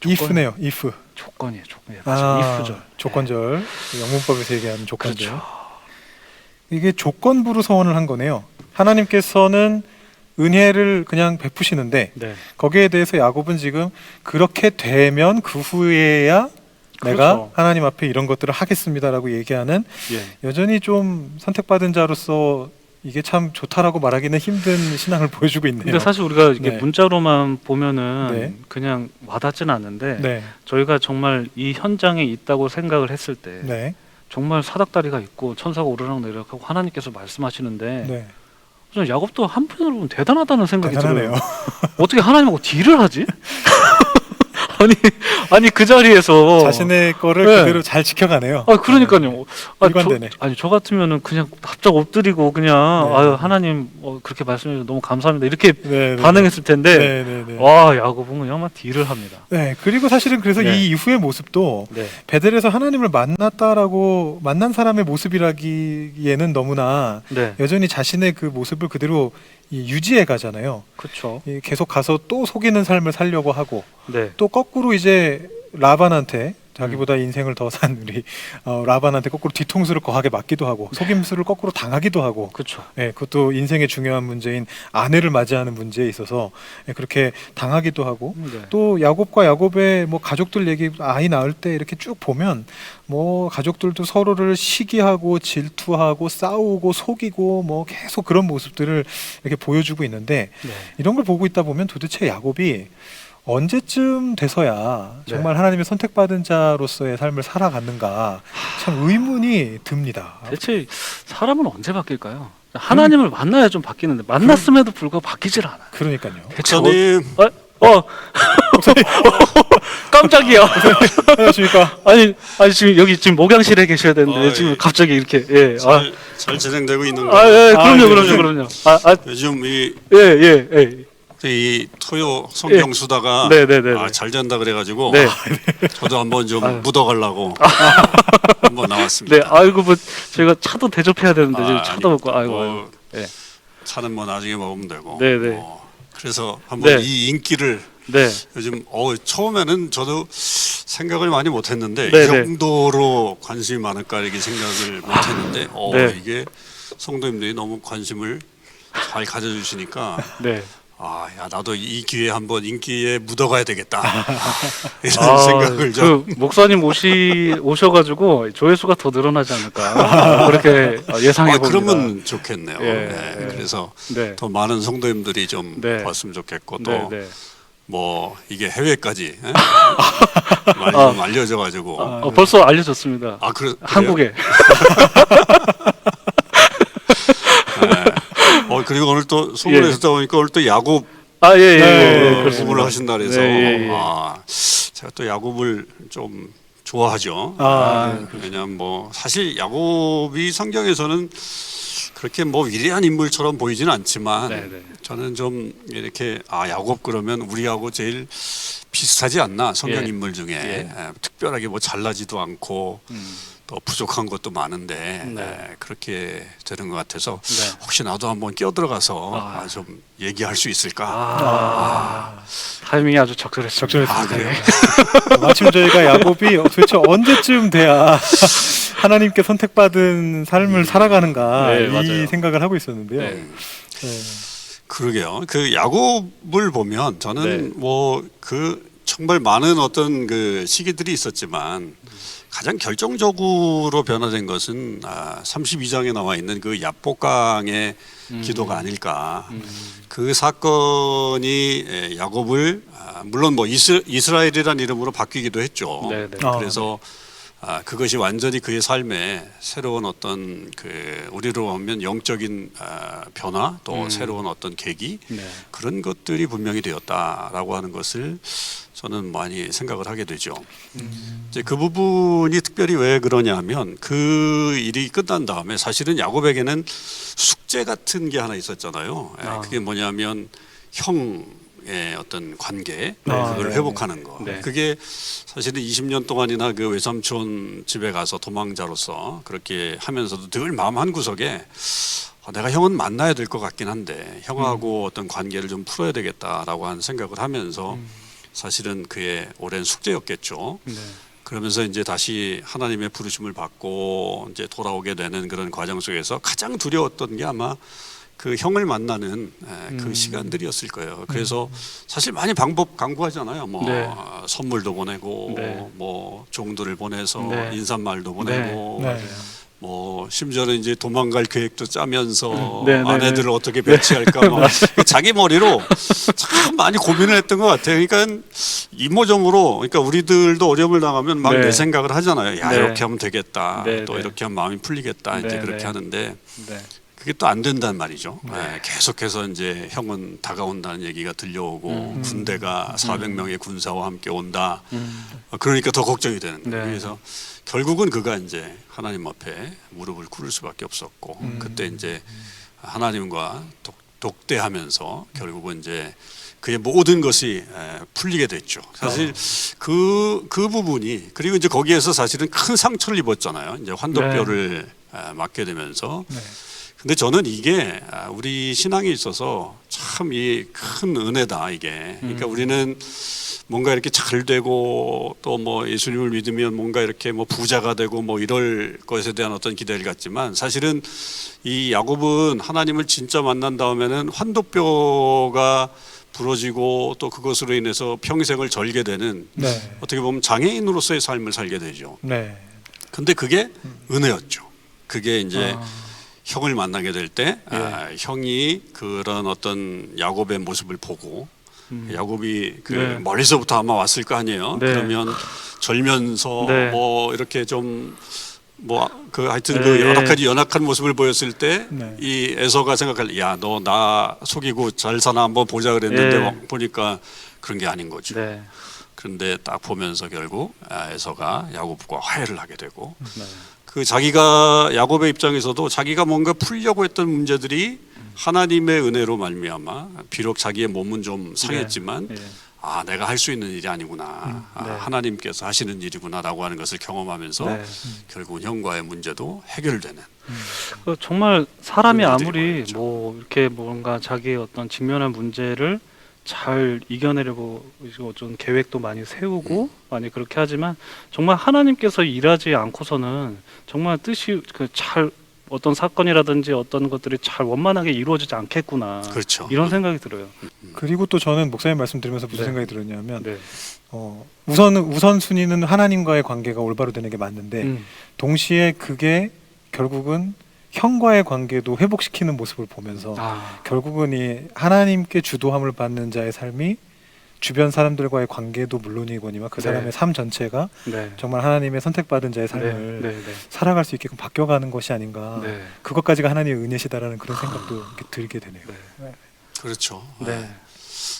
if네요. if. 조건이에요. if죠. 조건절. 영문법에서 얘기하는 조건절. 그렇죠. 이게 조건부로 서원을 한 거네요. 하나님께서는 은혜를 그냥 베푸시는데 네. 거기에 대해서 야곱은 지금 그렇게 되면 그 후에야 내가 그렇죠. 하나님 앞에 이런 것들을 하겠습니다라고 얘기하는 예. 여전히 좀 선택받은 자로서 이게 참 좋다라고 말하기는 힘든 신앙을 보여주고 있네요. 근데 사실 우리가 이게 네. 문자로만 보면은 네. 그냥 와닿지는 않는데 네, 저희가 정말 이 현장에 있다고 생각을 했을 때 네, 정말 사닥다리가 있고 천사가 오르락 내리락 하고 하나님께서 말씀하시는데 네. 저는 야곱도 한편으로 보면 대단하다는 생각이 대단하네요. 들어요. 어떻게 하나님하고 딜을 하지? 아니 그 자리에서 자신의 거를 네. 그대로 잘 지켜가네요. 그러니까요. 일관되네. 저 같으면은 그냥 갑자기 엎드리고 그냥 네. 아유 하나님 그렇게 말씀해 주셔서 너무 감사합니다 이렇게 네, 네. 반응했을 텐데 네, 네, 네. 와 야곱은 그냥 막 딜을 합니다. 네, 그리고 사실은 그래서 네. 이 이후의 모습도 네, 베델에서 하나님을 만났다라고 만난 사람의 모습이라기에는 너무나 네, 여전히 자신의 그 모습을 그대로 유지해 가잖아요. 그렇죠. 계속 가서 또 속이는 삶을 살려고 하고 네, 또 거꾸로 이제 라반한테 자기보다 인생을 더 산 우리 라반한테 거꾸로 뒤통수를 거하게 맞기도 하고 속임수를 거꾸로 당하기도 하고 그렇죠. 예, 그것도 인생의 중요한 문제인 아내를 맞이하는 문제에 있어서 그렇게 당하기도 하고 네. 또 야곱과 야곱의 뭐 가족들 얘기 아이 낳을 때 이렇게 쭉 보면 뭐 가족들도 서로를 시기하고 질투하고 싸우고 속이고 뭐 계속 그런 모습들을 이렇게 보여주고 있는데 네. 이런 걸 보고 있다 보면 도대체 야곱이 언제쯤 돼서야 정말 하나님의 선택받은 자로서의 삶을 살아가는가 참 의문이 듭니다. 대체 사람은 언제 바뀔까요? 하나님을 만나야 좀 바뀌는데 만났음에도 불구하고 바뀌질 않아요. 그러니까요. 대체 목사님 깜짝이야. 안녕하십니까? 아니 지금 여기 지금 목양실에 계셔야 되는데 아, 지금 예. 갑자기 이렇게 예. 잘 진행되고 있는가? 그럼요. 요즘 이 토요 성경 수다가 네네네. 잘 된다 그래가지고 네. 저도 한번 좀 아유. 묻어가려고 한번 나왔습니다. 네, 아이고 뭐 저희가 차도 대접해야 되는데 지금 차도 아니, 먹고 아이고. 예. 차는 뭐 나중에 먹으면 되고. 네네. 그래서 한번 네. 이 인기를 네. 요즘 처음에는 저도 생각을 많이 못했는데 이 네네. 정도로 관심이 많을까 이렇게 생각을 못했는데 네. 이게 성도님들이 너무 관심을 잘 가져주시니까 네. 야 나도 이 기회에 한번 인기에 묻어가야 되겠다 이런 생각을 좀 그 목사님 오셔가지고 조회수가 더 늘어나지 않을까 그렇게 예상해 봅니다. 그러면 좋겠네요. 예, 네. 예. 그래서 네. 더 많은 성도님들이 좀 네. 봤으면 좋겠고 네, 또 네. 뭐 이게 해외까지 많이 좀 알려져가지고 벌써 알려졌습니다. 그래요? 한국에. 그리고 오늘 또 소문에서 듣다 보니까 오늘 또 야곱 예. 부분을 하신다 그래서 네, 예. 제가 또 야곱을 좀 좋아하죠. 왜냐하면 뭐 사실 야곱이 성경에서는 그렇게 뭐 위대한 인물처럼 보이지는 않지만 네, 네. 저는 좀 이렇게 야곱 그러면 우리하고 제일 비슷하지 않나 성경 예. 인물 중에 특별하게 뭐 잘나지도 않고 또 부족한 것도 많은데 네. 그렇게 되는 것 같아서 네. 혹시 나도 한번 끼어들어가서 좀 얘기할 수 있을까? 타이밍이 아주 적절했습니다. 적절했습니다. 그래요? 마침 저희가 야곱이 도대체 언제쯤 돼야 하나님께 선택받은 삶을 살아가는가 네, 이 맞아요. 생각을 하고 있었는데요. 네. 그러게요. 그 야곱을 보면 저는 뭐 그 정말 많은 어떤 그 시기들이 있었지만 가장 결정적으로 변화된 것은 32장에 나와 있는 그 야복강의 기도가 아닐까. 그 사건이 야곱을 물론 뭐 이스라엘이라는 이름으로 바뀌기도 했죠. 네, 네. 그래서 그것이 완전히 그의 삶에 새로운 어떤 그 우리로 보면 영적인 변화 또 새로운 어떤 계기 네. 그런 것들이 분명히 되었다라고 하는 것을 저는 많이 생각을 하게 되죠. 이제 그 부분이 특별히 왜 그러냐면 그 일이 끝난 다음에 사실은 야곱에게는 숙제 같은 게 하나 있었잖아요. 그게 뭐냐면 형의 어떤 관계 그걸 회복하는 거. 네. 그게 사실은 20년 동안이나 그 외삼촌 집에 가서 도망자로서 그렇게 하면서도 늘 마음 한 구석에 내가 형은 만나야 될 것 같긴 한데 형하고 어떤 관계를 좀 풀어야 되겠다라고 하는 생각을 하면서 사실은 그의 오랜 숙제였겠죠. 네. 그러면서 이제 다시 하나님의 부르심을 받고 이제 돌아오게 되는 그런 과정 속에서 가장 두려웠던 게 아마 그 형을 만나는 그 시간들이었을 거예요. 그래서 사실 많이 방법 강구하잖아요. 뭐 네. 선물도 보내고 네. 뭐 종들을 보내서 네. 인사말도 보내고 네. 뭐 심지어는 이제 도망갈 계획도 짜면서 네, 네, 아내들을 네. 어떻게 배치할까 막 자기 머리로 참 많이 고민을 했던 것 같아요. 그러니까 이모저모로 그러니까 우리들도 어려움을 당하면 막 내 네. 생각을 하잖아요. 야 네. 이렇게 하면 되겠다. 네, 또 네. 이렇게 하면 마음이 풀리겠다. 이제 네, 그렇게 네. 하는데 네. 그게 또 안 된단 말이죠. 계속해서 이제 형은 다가온다는 얘기가 들려오고 군대가 400명의 군사와 함께 온다. 그러니까 더 걱정이 되는 거예요. 네. 그래서 결국은 그가 이제 하나님 앞에 무릎을 꿇을 수밖에 없었고 그때 이제 하나님과 독대하면서 결국은 이제 그의 모든 것이 풀리게 됐죠. 사실 그 부분이 그리고 이제 거기에서 사실은 큰 상처를 입었잖아요. 이제 환도뼈를 맞게 되면서. 네. 근데 저는 이게 우리 신앙에 있어서 참 이 큰 은혜다 이게. 그러니까 우리는 뭔가 이렇게 잘 되고 또 뭐 예수님을 믿으면 뭔가 이렇게 뭐 부자가 되고 뭐 이럴 것에 대한 어떤 기대를 갖지만 사실은 이 야곱은 하나님을 진짜 만난 다음에는 환도뼈가 부러지고 또 그것으로 인해서 평생을 절게 되는 네. 어떻게 보면 장애인으로서의 삶을 살게 되죠. 네. 근데 그게 은혜였죠. 그게 이제 형을 만나게 될 때 형이 그런 어떤 야곱의 모습을 보고 야곱이 그 네. 멀리서부터 아마 왔을 거 아니에요. 네. 그러면 절면서 네. 뭐 이렇게 좀 뭐 그 하여튼 네. 그 여러 가지 연약한 모습을 보였을 때 네. 이 에서가 생각할 야 너 나 속이고 잘 사나 한번 보자 그랬는데 네. 보니까 그런 게 아닌 거죠. 네. 그런데 딱 보면서 결국 에서가 야곱과 화해를 하게 되고 네. 그 자기가 야곱의 입장에서도 자기가 뭔가 풀려고 했던 문제들이 하나님의 은혜로 말미암아 비록 자기의 몸은 좀 상했지만 네. 아 내가 할 수 있는 일이 아니구나 아, 네. 하나님께서 하시는 일이구나라고 하는 것을 경험하면서 네. 결국은 형과의 문제도 해결되는 정말 사람이 그런 일들이 아무리 많았죠. 뭐 이렇게 뭔가 자기의 어떤 직면한 문제를 잘 이겨내려고 어떤 계획도 많이 세우고 많이 그렇게 하지만 정말 하나님께서 일하지 않고서는 정말 뜻이 그 잘 어떤 사건이라든지 어떤 것들이 잘 원만하게 이루어지지 않겠구나. 그렇죠. 이런 생각이 들어요. 그리고 또 저는 목사님 말씀 들으면서 무슨 네. 생각이 들었냐면 네. 우선순위는 하나님과의 관계가 올바로 되는 게 맞는데 동시에 그게 결국은 형과의 관계도 회복시키는 모습을 보면서 결국은 이 하나님께 주도함을 받는 자의 삶이 주변 사람들과의 관계도 물론이거니와 그 네. 사람의 삶 전체가 네. 정말 하나님의 선택받은 자의 삶을 네. 네. 살아갈 수 있게끔 바뀌어가는 것이 아닌가. 네. 그것까지가 하나님의 은혜시다라는 그런 생각도 이렇게 들게 되네요. 그렇죠. 네.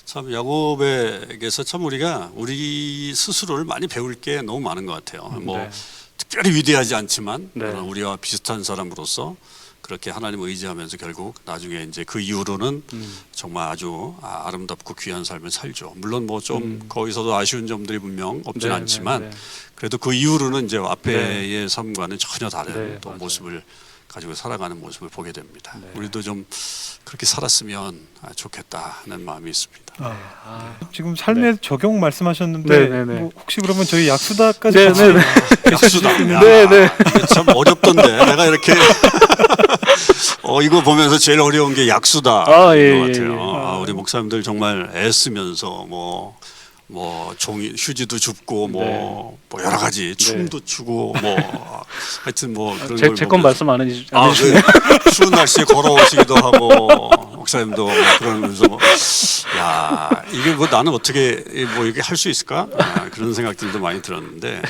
참 야곱에게서 참 우리가 우리 스스로를 많이 배울 게 너무 많은 것 같아요. 뭐 네. 특별히 위대하지 않지만 네. 그런 우리와 비슷한 사람으로서 그렇게 하나님을 의지하면서 결국 나중에 이제 그 이후로는 정말 아주 아름답고 귀한 삶을 살죠. 물론 뭐 좀 거기서도 아쉬운 점들이 분명 없진 네, 않지만 네, 네. 그래도 그 이후로는 이제 앞에의 삶과는 전혀 다른 네, 또 맞아요. 모습을 가지고 살아가는 모습을 보게 됩니다. 네. 우리도 좀 그렇게 살았으면 좋겠다는 마음이 있습니다. 지금 삶의 적용 말씀하셨는데 네, 네, 네. 뭐 혹시 그러면 저희 약수다까지 네, 같이 네, 네. 약수다. 네, 네. 이게 참 어렵던데 내가 이렇게 이거 보면서 제일 어려운 게 약수다 아, 예, 것 예, 같아요. 예. 우리 목사님들 정말 애쓰면서 뭐 종이 휴지도 줍고 뭐 여러 가지 춤도 추고 뭐 하여튼 뭐 그런 걸 제 건 말씀 안 해주시네요. 그 추운 날씨에 걸어오시기도 하고 목사님도 뭐 그러면서 야 이게 뭐 나는 어떻게 뭐 이게 할 수 있을까 그런 생각들도 많이 들었는데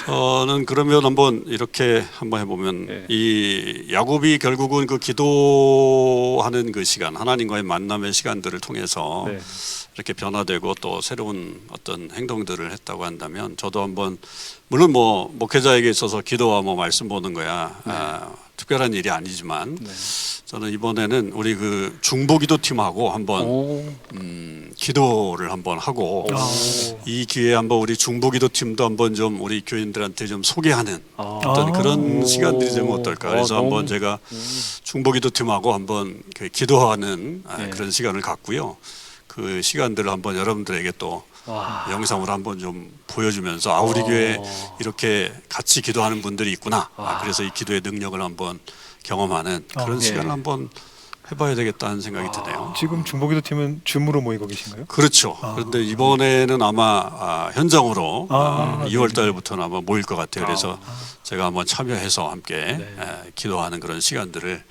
저는 그러면 한번 이렇게 한번 해보면 예. 이 야곱이 결국은 그 기도하는 그 시간, 하나님과의 만남의 시간들을 통해서 네. 이렇게 변화되고 또 새로운 어떤 행동들을 했다고 한다면 저도 한번 물론 뭐 목회자에게 있어서 기도와 뭐 말씀 보는 거야 특별한 일이 아니지만 네. 저는 이번에는 우리 그 중보기도팀하고 한번 오. 기도를 한번 하고 이 기회에 한번 우리 중보기도팀도 한번 좀 우리 교인들한테 좀 소개하는 어떤 그런 시간들이 되면 어떨까. 그래서 한번 제가 중보기도팀하고 한번 그 기도하는 네. 그런 시간을 갖고요. 그 시간들을 한번 여러분들에게 또 와. 영상으로 한번 좀 보여주면서 우리 교회 이렇게 같이 기도하는 분들이 있구나. 그래서 이 기도의 능력을 한번 경험하는 그런 예. 시간을 한번 해봐야 되겠다는 생각이 드네요. 지금 중보기도 팀은 줌으로 모이고 계신가요? 그렇죠. 그런데 이번에는 아마 현장으로 2월 달부터는 아마 모일 것 같아요. 그래서 제가 한번 참여해서 함께 기도하는 그런 시간들을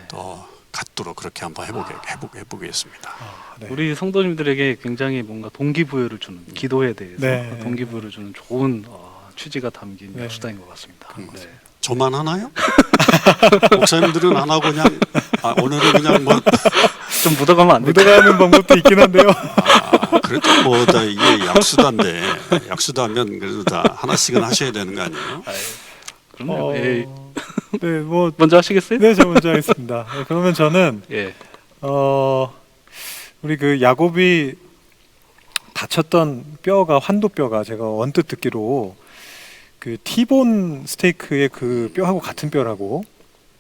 또 갖도록 그렇게 한번 해보겠습니다. 네. 우리 성도님들에게 굉장히 뭔가 동기부여를 주는 기도에 대해서 네. 동기부여를 주는 좋은 취지가 담긴 네. 약수다인 것 같습니다. 네. 저만 하나요? 목사님들은 안 하고 그냥 오늘은 그냥 뭐 좀 묻어가면 안 될까요? 묻어가는 방법도 있긴 한데요. 그래도 뭐 다 이게 약수다인데 약수다면 그래도 다 하나씩은 하셔야 되는 거 아니에요? 그럼요. 예. 네, 뭐 먼저 하시겠어요? 네, 저 먼저 하겠습니다. 네, 그러면 저는 예. 우리 그 야곱이 다쳤던 뼈가 환도뼈가 제가 언뜻 듣기로 그 티본 스테이크의 그 뼈하고 같은 뼈라고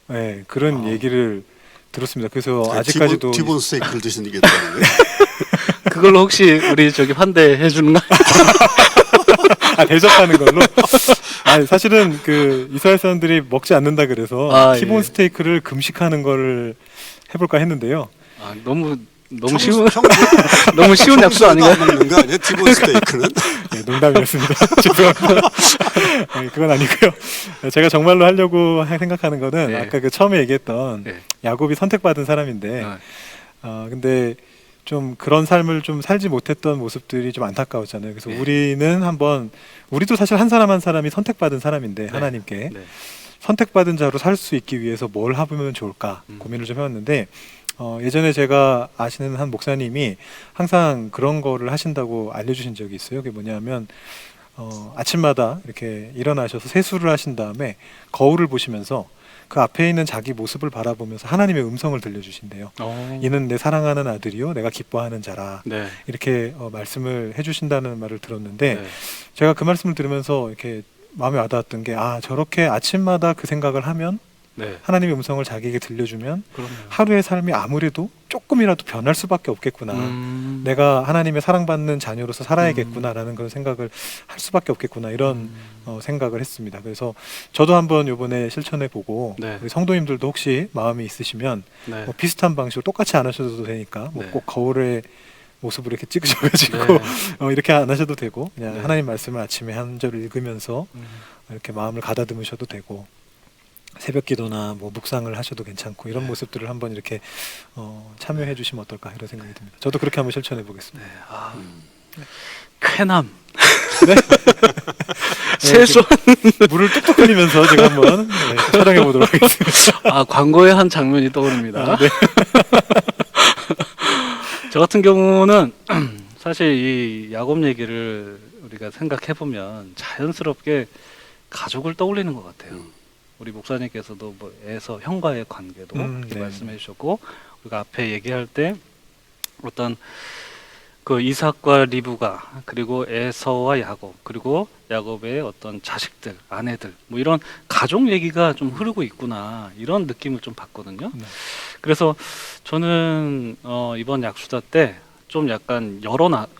네, 그런 얘기를 들었습니다. 그래서 아직까지도 티본 스테이크를 드시는 게 있다는데. 그걸로 혹시 우리 저기 환대해 주는 거? 대접하는 걸로. 사실은 그 이스라엘 사람들이 먹지 않는다 그래서 티본 예. 스테이크를 금식하는 거를 해볼까 했는데요. 너무 쉬운 너무 쉬운 약수 아닌가요? 안 먹는 거 아니에요? 티본 스테이크는? 네, 농담이었습니다. 죄송합니다. 네, 그건 아니고요. 제가 정말로 하려고 생각하는 거는 네. 아까 그 처음에 얘기했던 네. 야곱이 선택받은 사람인데, 근데 좀 그런 삶을 좀 살지 못했던 모습들이 좀 안타까웠잖아요. 그래서 네. 우리도 사실 한 사람 한 사람이 선택받은 사람인데 하나님께 네. 선택받은 자로 살 수 있기 위해서 뭘 하면 좋을까 고민을 좀 해왔는데. 예전에 제가 아시는 한 목사님이 항상 그런 거를 하신다고 알려주신 적이 있어요. 그게 뭐냐면 아침마다 이렇게 일어나셔서 세수를 하신 다음에 거울을 보시면서 그 앞에 있는 자기 모습을 바라보면서 하나님의 음성을 들려주신대요. 이는 내 사랑하는 아들이요 내가 기뻐하는 자라. 네. 이렇게 말씀을 해주신다는 말을 들었는데 네. 제가 그 말씀을 들으면서 이렇게 마음에 와닿았던 게 저렇게 아침마다 그 생각을 하면 네. 하나님의 음성을 자기에게 들려주면 그럼요. 하루의 삶이 아무래도 조금이라도 변할 수밖에 없겠구나. 내가 하나님의 사랑받는 자녀로서 살아야겠구나라는 그런 생각을 할 수밖에 없겠구나 이런 생각을 했습니다. 그래서 저도 한번 이번에 실천해 보고 네. 우리 성도님들도 혹시 마음이 있으시면 네. 뭐 비슷한 방식으로 똑같이 안 하셔도 되니까 뭐 네. 꼭 거울에 모습을 이렇게 찍으셔가지고 네. 이렇게 안 하셔도 되고 그냥 네. 하나님 말씀을 아침에 한 절을 읽으면서 이렇게 마음을 가다듬으셔도 되고 새벽 기도나 뭐 묵상을 하셔도 괜찮고 이런 모습들을 한번 이렇게 참여해 주시면 어떨까 이런 생각이 듭니다. 저도 그렇게 한번 실천해 보겠습니다. 쾌남. 네. 세수. 물을 뚝뚝 흘리면서 제가 한번 촬영해 보도록 하겠습니다. 광고의 한 장면이 떠오릅니다. 네. 저 같은 경우는 사실 이 야곱 얘기를 우리가 생각해 보면 자연스럽게 가족을 떠올리는 것 같아요. 우리 목사님께서도 뭐 에서 형과의 관계도 이렇게 네. 말씀해 주셨고 우리가 앞에 얘기할 때 어떤 그 이삭과 리브가 그리고 에서와 야곱 그리고 야곱의 어떤 자식들 아내들 뭐 이런 가족 얘기가 좀 흐르고 있구나 이런 느낌을 좀 받거든요. 네. 그래서 저는 이번 약수다 때 좀 약간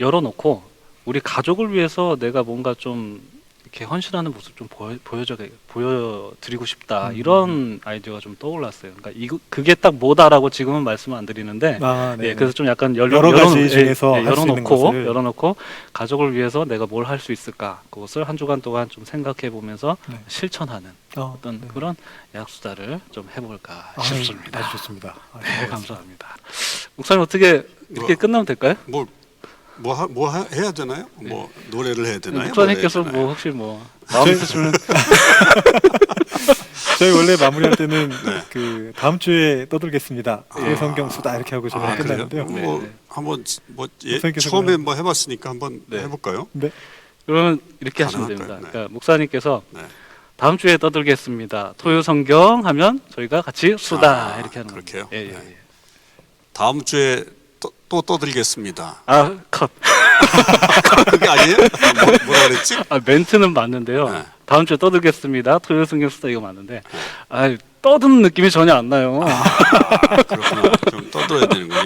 열어놓고 우리 가족을 위해서 내가 뭔가 좀 이렇게 헌신하는 모습 좀 보여드리고 싶다 이런 아이디어가 좀 떠올랐어요. 그러니까 그게 딱 뭐다라고 지금은 말씀을 안 드리는데, 네. 그래서 좀 약간 여러 가지 중에서 할 수 있는 것을. 열어놓고 가족을 위해서 내가 뭘 할 수 있을까 그것을 한 주간 동안 좀 생각해 보면서 실천하는 어떤 그런 약수다를 좀 해볼까 싶습니다. 아주 좋습니다. 네, 감사합니다. 목사님 어떻게 이렇게 끝나면 될까요? 뭐 해야 되나요? 뭐 노래를 해야 되나요? 목사님께서 뭘 해야 되나요? 뭐 혹시 뭐 마음 있으시면 저희 원래 마무리할 때는 네. 그 다음 주에 떠들겠습니다. 성경 수다 이렇게 하고 저는 끝나는데요. 그래요? 뭐 네. 한번 목사님께서 처음에 그러면- 뭐 해봤으니까 한번 네. 해볼까요? 네. 그러면 이렇게 하시면 가능할까요? 됩니다. 네. 그러니까 목사님께서 네. 다음 주에 떠들겠습니다. 토요 성경 하면 저희가 같이 수다 이렇게 하는 그렇게요? 겁니다. 예, 예, 네. 예. 다음 주에 또 떠들겠습니다. 아, 컷. 그게 아니에요? 뭐라 그랬지? 아, 멘트는 맞는데요. 네. 다음 주에 떠들겠습니다. 토요 성경 수다 이거 맞는데 아, 떠드는 느낌이 전혀 안 나요. 그렇구나. 좀 떠들어야 되는군요.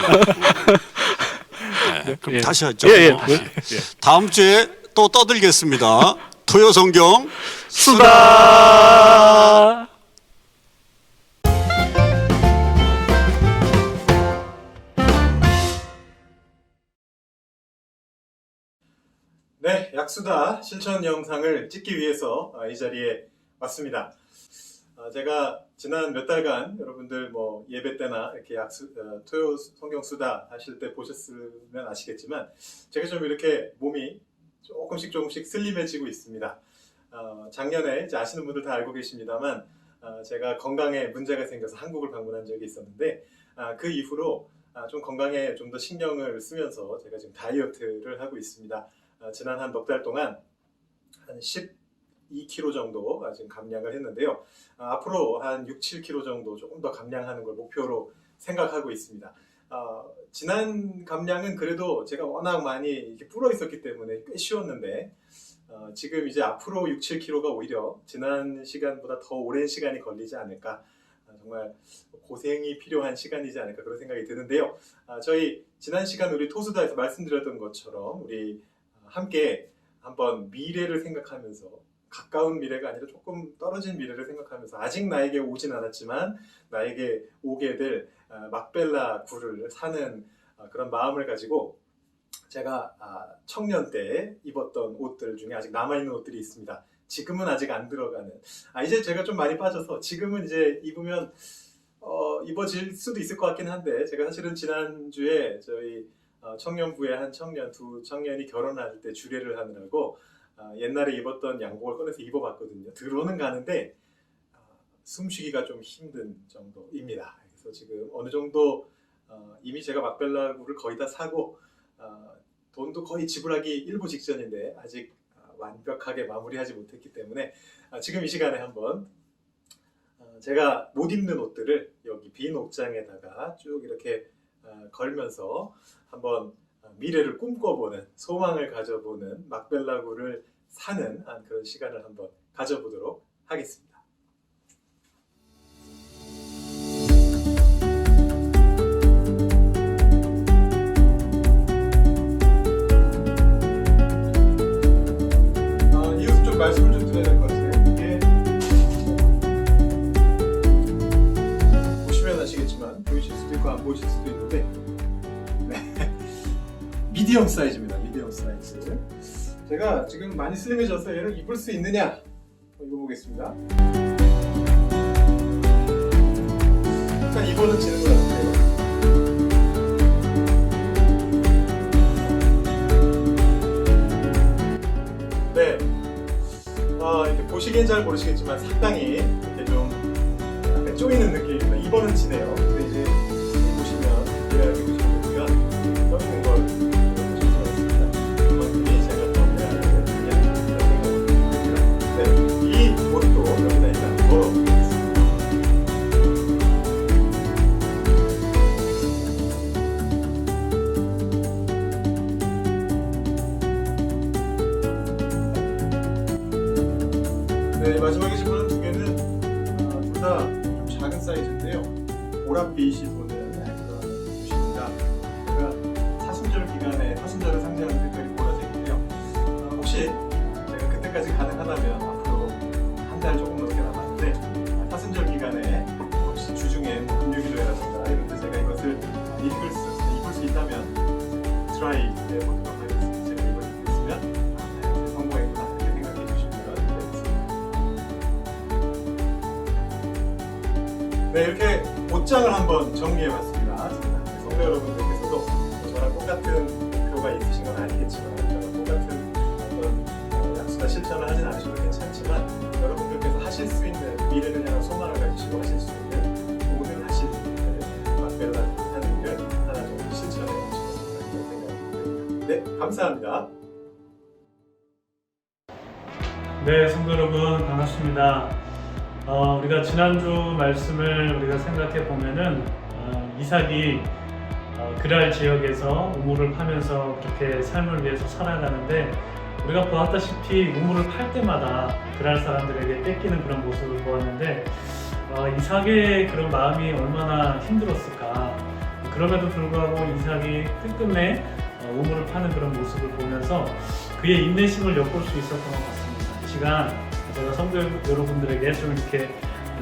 네. 그럼 예. 다시 하죠. 예, 예, 뭐. 다시. 예. 다음 주에 또 떠들겠습니다. 토요 성경 수다. 네, 약수다 실천 영상을 찍기 위해서 이 자리에 왔습니다. 제가 지난 몇 달간 여러분들 뭐 예배 때나 이렇게 토요 성경 수다 하실 때 보셨으면 아시겠지만 제가 좀 이렇게 몸이 조금씩 슬림해지고 있습니다. 작년에 이제 아시는 분들 다 알고 계십니다만 제가 건강에 문제가 생겨서 한국을 방문한 적이 있었는데 그 이후로 좀 건강에 좀 더 신경을 쓰면서 제가 지금 다이어트를 하고 있습니다. 지난 한 넉 달 동안 한 12kg 정도 지금 감량을 했는데요. 앞으로 한 6, 7kg 정도 조금 더 감량하는 걸 목표로 생각하고 있습니다. 지난 감량은 그래도 제가 워낙 많이 이렇게 불어 있었기 때문에 꽤 쉬웠는데 지금 이제 앞으로 6, 7kg가 오히려 지난 시간보다 더 오랜 시간이 걸리지 않을까, 정말 고생이 필요한 시간이지 않을까 그런 생각이 드는데요. 저희 지난 시간 우리 토수다에서 말씀드렸던 것처럼 우리 함께 한번 미래를 생각하면서, 가까운 미래가 아니라 조금 떨어진 미래를 생각하면서 아직 나에게 오진 않았지만 나에게 오게 될 막벨라 굴을 사는 그런 마음을 가지고 제가 청년 때 입었던 옷들 중에 아직 남아있는 옷들이 있습니다. 지금은 아직 안 들어가는, 이제 제가 좀 많이 빠져서 지금은 이제 입으면 입어질 수도 있을 것 같긴 한데, 제가 사실은 지난주에 저희 청년부의 한 두 청년이 결혼할 때 주례를 하느라고 옛날에 입었던 양복을 꺼내서 입어봤거든요. 들어는 가는데 숨쉬기가 좀 힘든 정도입니다. 그래서 지금 어느 정도 이미 제가 막벨라구를 거의 다 사고 돈도 거의 지불하기 일부 직전인데 아직 완벽하게 마무리하지 못했기 때문에 지금 이 시간에 한번 제가 못 입는 옷들을 여기 빈 옷장에다가 쭉 이렇게 걸면서 한번 미래를 꿈꿔보는, 소망을 가져보는, 막벨라구를 사는 그런 시간을 한번 가져보도록 하겠습니다. 이것은 좀 말씀을 좀 드려야 될 것 같아요. 이게 보시면 아시겠지만 보이실 수도 있고 안 보이실 수도 있는데 미디엄 사이즈입니다. 미디엄 사이즈. 제가 지금 많이 슬림해져서 얘를 입을 수 있느냐 입어보겠습니다. 일단 입어는 지는 것 같아요. 네, 이렇게 보시기엔 잘 모르시겠지만 상당히 이렇게 좀 약간 쪼이는 느낌입니다. 입어는 지네요. 근데 이제 보시면 입으시면 떠있는 걸 이 옷도 여기다 일단 걸어보겠습니다. 네, 마지막에 집어넣은 두 개는 둘 다 좀 작은 사이즈인데요. 보랏빛이 보는 그런 옷입니다. 제가 사순절 기간에 사순절을 상징하는 색깔이 보라색인데요. 혹시 제가 그때까지 가능하다면 앞으로 한 달 조금 넘게 남았는데 사순절 기간에 혹시 주중에 금요일이라든가 이런 데 제가 이것을 입을 수 있다면 트라이 해보도록 하겠습니다. 제가 입을 수 있으면 성공했구나 이렇게 생각해 주시면 되겠습니다. 네, 이렇게 옷장을 한번 정리해봤습니다. 성도 여러분들께서도 저랑 똑같은 목표가 있으신 건 알겠지만 똑같은 어떤 약수나 실천을 하진 않으셔도 괜찮지만 여러분들께서 하실 수 있는 미래를 향한 소망을 가지시고 하실 수 있는 모든 하실 일을 막대로 하는 일을 하나 정도 실천해 보시면 생각합니다. 네, 감사합니다. 네, 성도 여러분 반갑습니다. 우리가 지난주 말씀을 우리가 생각해 보면은 이삭이 그랄 지역에서 우물을 파면서 그렇게 삶을 위해서 살아가는데 우리가 보았다시피 우물을 팔 때마다 그랄 사람들에게 뺏기는 그런 모습을 보았는데 이삭의 그런 마음이 얼마나 힘들었을까. 그럼에도 불구하고 이삭이 끝끝내 우물을 파는 그런 모습을 보면서 그의 인내심을 엿볼 수 있었던 것 같습니다. 이 시간 제가 성도 여러분들에게 좀 이렇게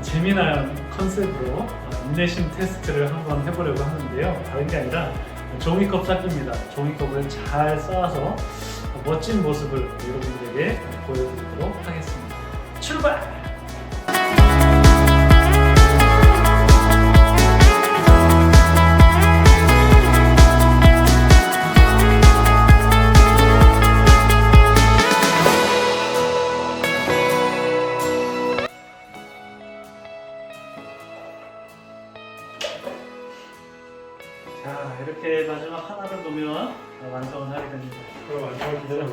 재미난 컨셉으로 인내심 테스트를 한번 해보려고 하는데요. 다른 게 아니라 종이컵 쌓기입니다. 종이컵을 잘 쌓아서 멋진 모습을 여러분들에게 보여드리도록 하겠습니다. 출발! 자, 이렇게 마지막 하나를 놓으면 완성을 하게 됩니다. 그럼 완성을 기다려.